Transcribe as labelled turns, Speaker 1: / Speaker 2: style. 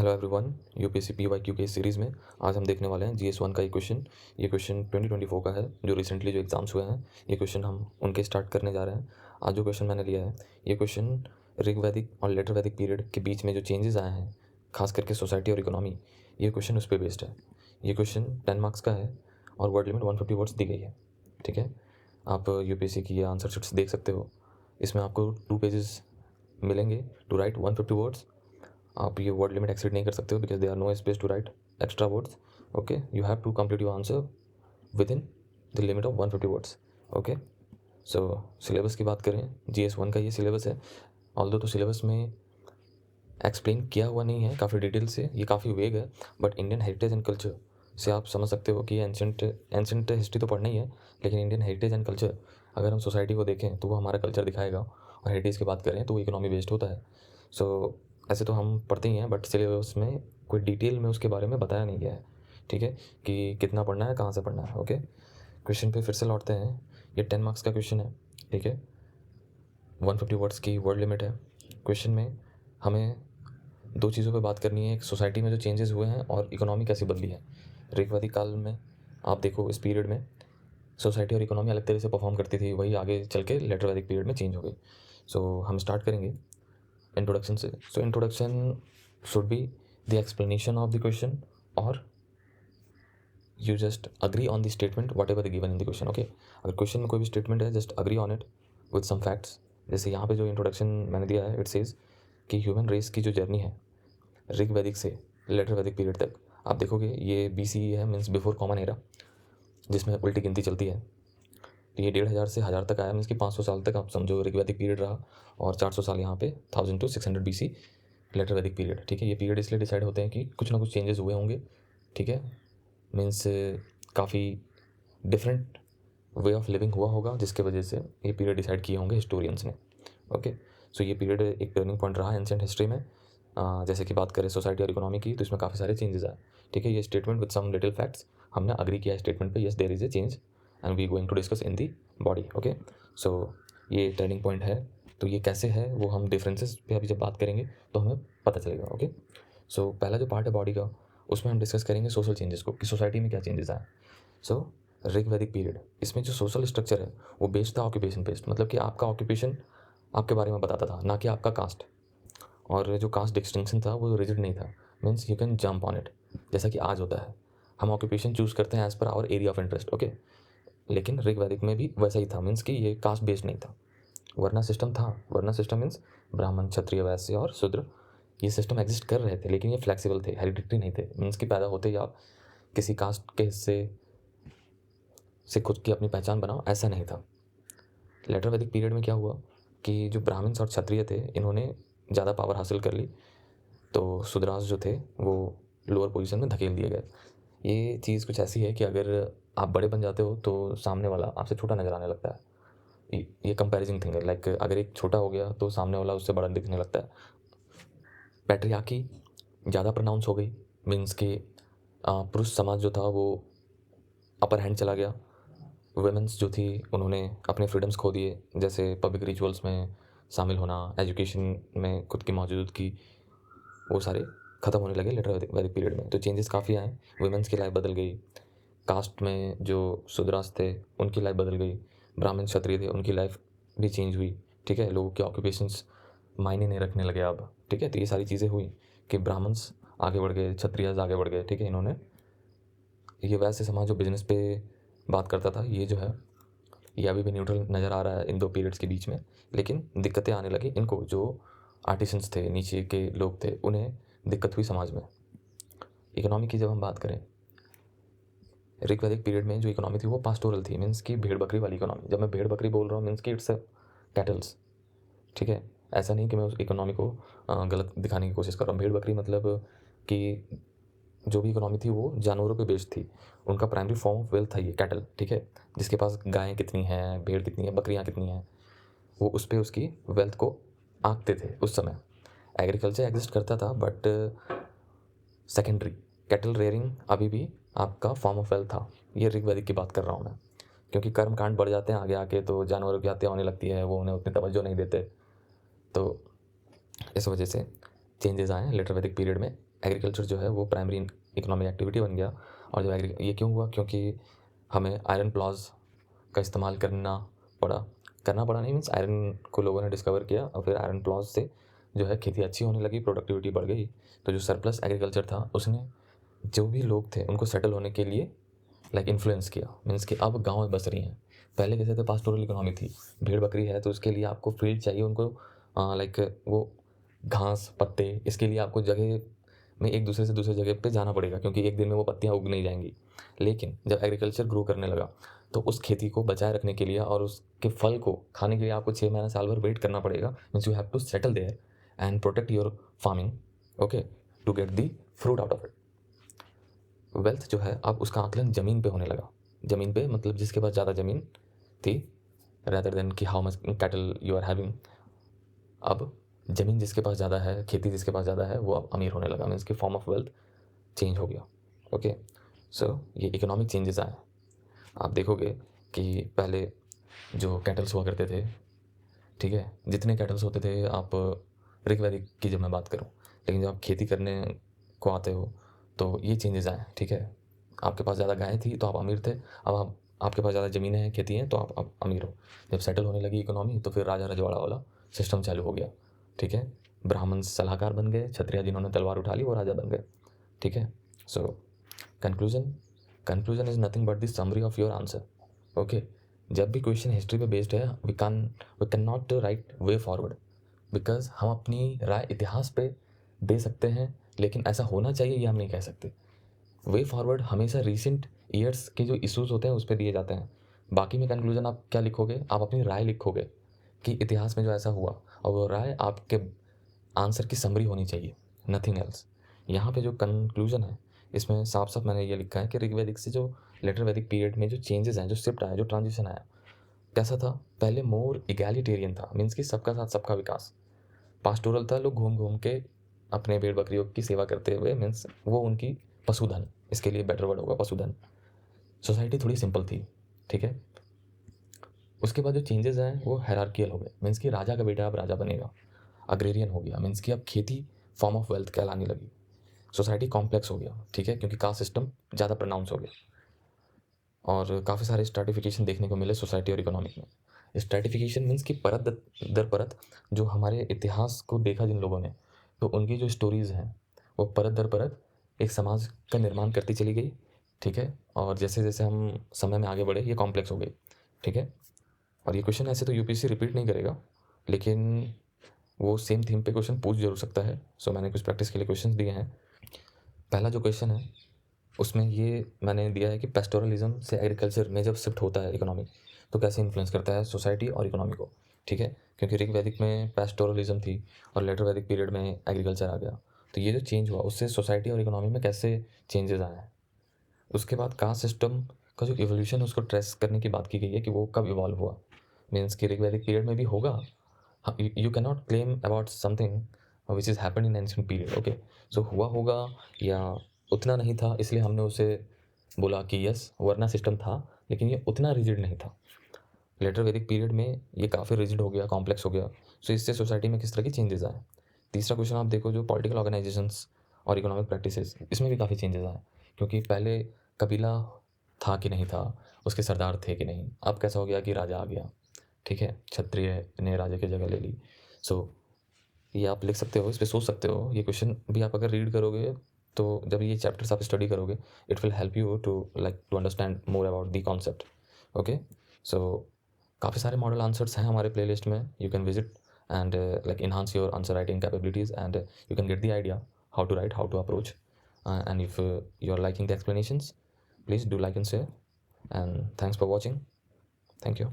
Speaker 1: Hello everyone, UPSC PYQ के इस series में आज हम देखने वाले हैं जीएस 1 का ये क्वेश्चन 2024 का है जो रिसेंटली जो एग्ज़ाम्स हुए हैं। ये क्वेश्चन हम उनके स्टार्ट करने जा रहे हैं। आज जो क्वेश्चन मैंने लिया है ये क्वेश्चन ऋग्वैदिक और लेटर वैदिक पीरियड के बीच में जो चेंजेस आए हैं, खास करके सोसाइटी और इकोनॉमी, ये क्वेश्चन उस पर बेस्ड है। ये क्वेश्चन 10 मार्क्स का है और वर्ड लिमिट 150 वर्ड्स दी गई है। ठीक है, आप यूपीएससी की ये आंसर शीट्स देख सकते हो। इसमें आपको 2 पेजेस मिलेंगे टू राइट 150 वर्ड्स। आप ये वर्ड लिमिट एक्सीड नहीं कर सकते हो because they are no space to write extra words. Okay, you have to complete your answer within the limit of 150 words. Okay, so syllabus की बात करें, GS 1 का ये सिलेबस है। ऑल्दो तो सिलेबस में एक्सप्लेन किया हुआ नहीं है काफ़ी डिटेल से, ये काफ़ी वेग है, but Indian heritage and culture से आप समझ सकते हो कि एंशेंट हिस्ट्री तो पढ़ना ही है, लेकिन इंडियन हेरिटेज एंड कल्चर, अगर हम सोसाइटी को देखें तो वो हमारा कल्चर दिखाएगा, और हेरिटेज की बात करें तो वो इकोनॉमी बेस्ड होता है। सो ऐसे तो हम पढ़ते ही हैं, बट सिलेबस में कोई डिटेल में उसके बारे में बताया नहीं गया है। ठीक है, कि कितना पढ़ना है, कहाँ से पढ़ना है। ओके, क्वेश्चन पे फिर से लौटते हैं। ये 10 मार्क्स का क्वेश्चन है। ठीक है, 150 वर्ड्स की वर्ड लिमिट है। क्वेश्चन में हमें दो चीज़ों पे बात करनी है, एक सोसाइटी में जो चेंजेस हुए हैं और इकोनॉमी कैसी बदली है। ऋग्वैदिक काल में आप देखो, इस पीरियड में सोसाइटी और इकोनॉमी अलग तरह से परफॉर्म करती थी, वही आगे चल के लेटर वैदिक पीरियड में चेंज हो गई। सो हम स्टार्ट करेंगे इंट्रोडक्शन से। So introduction should be the explanation of the question, और you just agree on the statement whatever the given in the question. Okay, अगर क्वेश्चन में कोई भी स्टेटमेंट है, just agree on it with some facts. जैसे यहाँ पे जो इंट्रोडक्शन मैंने दिया है, इट सेज कि ह्यूमन रेस की जो जर्नी है ऋग्वैदिक से लेटर वैदिक पीरियड तक, आप देखोगे ये BCE है, मीन्स बिफोर कॉमन एरा, जिसमें उल्टी गिनती चलती है। तो ये 1500 से 1000 तक आया, मीन्स कि 500 साल तक आप समझो ऋग्वैदिक पीरियड रहा, और 400 साल यहाँ पे 1000 to 600 BC लेटर वैदिक पीरियड। ठीक है, ये पीरियड इसलिए डिसाइड होते हैं कि कुछ ना कुछ चेंजेस हुए होंगे। ठीक है, मीन्स काफ़ी डिफरेंट वे ऑफ लिविंग हुआ होगा, जिसके वजह से ये पीरियड डिसाइड किए होंगे हिस्टोरियंस ने। ओके, सो ये पीरियड एक टर्निंग पॉइंट रहा एंशिएंट हिस्ट्री में। जैसे कि बात करें सोसाइटी और इकोनॉमी की, तो इसमें काफ़ी सारे चेंजेस आए। ठीक है, ये statement with some little facts, हमने अग्री किया है स्टेटमेंट पे, yes there is a change and we going to discuss in the body. Okay, so ये टर्निंग पॉइंट है। तो ये कैसे है वो हम डिफरेंसेस पे अभी जब बात करेंगे तो हमें पता चलेगा। ओके, सो पहला जो पार्ट है बॉडी का, उसमें हम डिस्कस करेंगे सोशल चेंजेस को, कि सोसाइटी में क्या चेंजेस आए। सो ऋग्वैदिक पीरियड, इसमें जो सोशल स्ट्रक्चर है वो बेस्ड था ऑक्यूपेशन बेस्ड, मतलब कि आपका ऑक्यूपेशन आपके बारे में बताता था, ना कि आपका कास्ट। और जो कास्ट डिस्टिंक्शन था वो रिजिड नहीं था, means you can jump on it, जैसा कि आज होता है। हम ऑक्यूपेशन चूज़ करते हैं as per our area of interest. Okay, लेकिन ऋग्वैदिक में भी वैसा ही था, मीन्स कि ये कास्ट बेस्ड नहीं था, वर्ना सिस्टम था। वर्ना सिस्टम मीन्स ब्राह्मण, क्षत्रिय, वैश्य और शूद्र, ये सिस्टम एग्जिस्ट कर रहे थे, लेकिन ये फ्लेक्सिबल थे, हेरिडिटरी नहीं थे। मीन्स कि पैदा होते ही आप किसी कास्ट के हिस्से से खुद की अपनी पहचान बनाओ, ऐसा नहीं था। लेटर वैदिक पीरियड में क्या हुआ कि जो ब्राह्मण्स और क्षत्रिय थे, इन्होंने ज़्यादा पावर हासिल कर ली, तो शूद्रास जो थे वो लोअर पोजीशन में धकेल दिए गए। ये चीज़ कुछ ऐसी है कि अगर आप बड़े बन जाते हो तो सामने वाला आपसे छोटा नज़र आने लगता है। ये कंपैरिजन थिंग है, लाइक अगर एक छोटा हो गया तो सामने वाला उससे बड़ा दिखने लगता है। पैट्रियार्की ज़्यादा प्रोनाउंस हो गई, मीन्स कि पुरुष समाज जो था वो अपर हैंड चला गया। वुमेन्स जो थी उन्होंने अपने फ्रीडम्स खो दिए, जैसे पब्लिक रिचुअल्स में शामिल होना, एजुकेशन में खुद की मौजूदगी, वो सारे ख़त्म होने लगे लेटर वैदिक पीरियड में। तो चेंजेस काफ़ी आए, वुमेन्स की लाइफ बदल गई, कास्ट में जो शूद्रास थे उनकी लाइफ बदल गई, ब्राह्मण क्षत्रिय थे उनकी लाइफ भी चेंज हुई। ठीक है, लोगों के ऑक्यूपेशंस मायने नहीं रखने लगे अब। ठीक है, तो ये सारी चीज़ें हुई कि ब्राह्मण्स आगे बढ़ गए, क्षत्रियज आगे बढ़ गए। ठीक है, इन्होंने ये वैसे समाज जो बिजनेस पे बात करता था, ये जो है ये अभी भी न्यूट्रल नज़र आ रहा है इन दो पीरियड्स के बीच में, लेकिन दिक्कतें आने लगी इनको, जो आर्टिसंस थे, नीचे के लोग थे, उन्हें दिक्कत हुई समाज में। इकोनॉमी की जब हम बात करें, ऋग्वैदिक पीरियड में जो इकोनॉमी थी वो पास्टोरल थी, मीन्स कि भेड़ बकरी वाली इकोनॉमी। जब मैं भेड़ बकरी बोल रहा हूँ, मीन्स कि इट्स कैटल्स। ठीक है, ऐसा नहीं कि मैं उस इकोनॉमी को गलत दिखाने की कोशिश कर रहा हूँ। भेड़ बकरी मतलब कि जो भी इकोनॉमी थी वो जानवरों पे बेस्ड थी, उनका प्राइमरी फॉर्म ऑफ वेल्थ था ये कैटल। ठीक है, जिसके पास गायें कितनी हैं, भेड़ कितनी है, बकरियाँ कितनी हैं, वो उस पर उसकी वेल्थ को आंकते थे उस समय। एग्रीकल्चर एग्जिस्ट करता था, बट सेकेंडरी कैटल रेयरिंग अभी भी आपका फॉर्म ऑफ वेल्थ था। ये ऋग्वैदिक की बात कर रहा हूँ मैं, क्योंकि कर्म कांड बढ़ जाते हैं आगे आके, तो जानवरों की हत्या होने लगती है, वो उन्हें उतनी तवज्जो नहीं देते, तो इस वजह से चेंजेस आए लेटर वैदिक पीरियड में एग्रीकल्चर जो है वो प्राइमरी इकोनॉमिक एक्टिविटी बन गया। और जब ये क्यों हुआ, क्योंकि हमें आयरन प्लॉज का इस्तेमाल करना पड़ा नहीं, मीन्स आयरन को लोगों ने डिस्कवर किया और फिर आयरन प्लॉज से जो है खेती अच्छी होने लगी, प्रोडक्टिविटी बढ़ गई। तो जो सरप्लस एग्रीकल्चर था उसने जो भी लोग थे उनको सेटल होने के लिए इन्फ्लुएंस किया, मीन्स कि अब गाँव में बस रही हैं। पहले कैसे थे, पास्टोरल इकोनॉमी थी, भेड़ बकरी है तो उसके लिए आपको फील्ड चाहिए, उनको वो घास पत्ते, इसके लिए आपको जगह में एक दूसरे से दूसरे जगह पे जाना पड़ेगा, क्योंकि एक दिन में वो पत्तियाँ उग नहीं जाएंगी। लेकिन जब एग्रीकल्चर ग्रो करने लगा तो उस खेती को बचाए रखने के लिए और उसके फल को खाने के लिए आपको 6 महीना साल भर वेट करना पड़ेगा। Means you have to settle there and protect your farming, okay, to get the fruit out of it. Wealth जो है अब उसका आकलन ज़मीन पे होने लगा। ज़मीन पे मतलब जिसके पास ज़्यादा ज़मीन थी, रैदर देन कि how much cattle you are having. अब ज़मीन जिसके पास ज़्यादा है, खेती जिसके पास ज़्यादा है, वो अब अमीर होने लगा। मीन्स की फॉर्म ऑफ वेल्थ चेंज हो गया। ओके, सो ये इकोनॉमिक चेंजेस आए। आप देखोगे कि पहले जो कैटल्स हुआ करते थे, ठीक है, जितने कैटल्स होते थे, आप ऋग्वैदिक की जब मैं बात करूँ, लेकिन जब आप खेती करने को आते हो तो ये चेंजेस आए, ठीक है। आपके पास ज़्यादा गायें थी तो आप अमीर थे, अब आपके पास ज़्यादा ज़मीनें हैं, खेती हैं, तो आप अमीर हो। जब सेटल होने लगी इकोनॉमी तो फिर राजा रजवाड़ा वाला सिस्टम चालू हो गया, ठीक है। ब्राह्मण सलाहकार बन गए, क्षत्रिय जिन्होंने तलवार उठा ली वो राजा बन गए, ठीक है। So conclusion is nothing but the summary of your answer, okay. जब भी क्वेश्चन हिस्ट्री पे बेस्ड है, we can not write way forward, because हम अपनी राय इतिहास पे दे सकते हैं, लेकिन ऐसा होना चाहिए ये हम नहीं कह सकते। वे फॉरवर्ड हमेशा रीसेंट ईयर्स के जो इश्यूज होते हैं उस पर दिए जाते हैं। बाकी में कंक्लूजन आप क्या लिखोगे, आप अपनी राय लिखोगे कि इतिहास में जो ऐसा हुआ, और वो राय आपके आंसर की समरी होनी चाहिए, नथिंग एल्स। यहाँ पे जो कंक्लूजन है इसमें साफ साफ मैंने ये लिखा है कि ऋग्वैदिक से जो लेटर वैदिक पीरियड में जो चेंजेस हैं, जो शिफ्ट आया, जो ट्रांजिशन आया, कैसा था, पहले मोर इगैलिटेरियन था, मीन्स कि सबका साथ सबका विकास। पास्टोरल था, लोग घूम घूम के अपने भेड़ बकरियों की सेवा करते हुए, मीन्स वो उनकी पशुधन, इसके लिए बेटर वर्ड होगा पशुधन। सोसाइटी थोड़ी सिंपल थी, ठीक है। उसके बाद जो चेंजेस आए वो हायरार्कियल हो गए, मीन्स कि राजा का बेटा अब राजा बनेगा। अग्रेरियन हो गया, मीन्स कि अब खेती फॉर्म ऑफ वेल्थ कहलाने लगी। सोसाइटी कॉम्प्लेक्स हो गया, ठीक है, क्योंकि कास्ट सिस्टम ज़्यादा प्रोनाउंस हो गया। और काफ़ी सारे स्ट्रैटिफिकेशन देखने को मिले सोसाइटी और इकोनॉमिक में। स्ट्रैटिफिकेशन मीन्स कि परत दर परत, जो हमारे इतिहास को देखा जिन लोगों ने, तो उनकी जो स्टोरीज़ हैं वो परत दर परत एक समाज का निर्माण करती चली गई, ठीक है। और जैसे जैसे हम समय में आगे बढ़े ये कॉम्प्लेक्स हो गई, ठीक है। और ये क्वेश्चन ऐसे तो यूपीएससी रिपीट नहीं करेगा, लेकिन वो सेम थीम पे क्वेश्चन पूछ जरूर सकता है। सो मैंने कुछ प्रैक्टिस के लिए क्वेश्चन दिए हैं। पहला जो क्वेश्चन है उसमें ये मैंने दिया है कि पेस्टोरलिज्म से एग्रीकल्चर में जब शिफ्ट होता है इकोनॉमी, तो कैसे इन्फ्लुएंस करता है सोसाइटी और इकोनॉमी को, ठीक है। क्योंकि ऋग वैदिक में पेस्टोरलिज्म थी और लेटर वैदिक पीरियड में एग्रीकल्चर आ गया, तो ये जो चेंज हुआ उससे सोसाइटी और इकोनॉमी में कैसे चेंजेस आए हैं। उसके बाद कास्ट सिस्टम का जो इवोल्यूशन उसको ट्रेस करने की बात की गई है कि वो कब इवॉल्व हुआ, मीन्स कि ऋग वैदिक पीरियड में भी होगा। You can not claim about something which is happened in ancient period, okay. So हुआ होगा या उतना नहीं था, इसलिए हमने उसे बोला कि यस, वरना सिस्टम था लेकिन ये उतना रिजिड नहीं था। लेटर वैदिक पीरियड में ये काफ़ी रिजिड हो गया, कॉम्प्लेक्स हो गया। सो इससे सोसाइटी में किस तरह की चेंजेस आए। तीसरा क्वेश्चन आप देखो, जो पॉलिटिकल ऑर्गेनाइजेशंस और इकोनॉमिक प्रैक्टिसेस, इसमें भी काफ़ी चेंजेस आए, क्योंकि पहले कबीला था कि नहीं था, उसके सरदार थे कि नहीं, अब कैसा हो गया कि राजा आ गया, ठीक है, क्षत्रिय ने राजा की जगह ले ली। सो ये आप लिख सकते हो, इस पर सोच सकते हो। ये क्वेश्चन भी आप अगर रीड करोगे तो जब ये चैप्टर्स आप स्टडी करोगे, it will help you to to understand more about the concept, okay. So काफ़ी सारे मॉडल आंसर्स हैं हमारे प्लेलिस्ट में, you can visit and enhance your answer writing capabilities, and you can get the idea how to write, how to approach, and if you're liking the explanations, please do like and share, and thanks for watching. Thank you.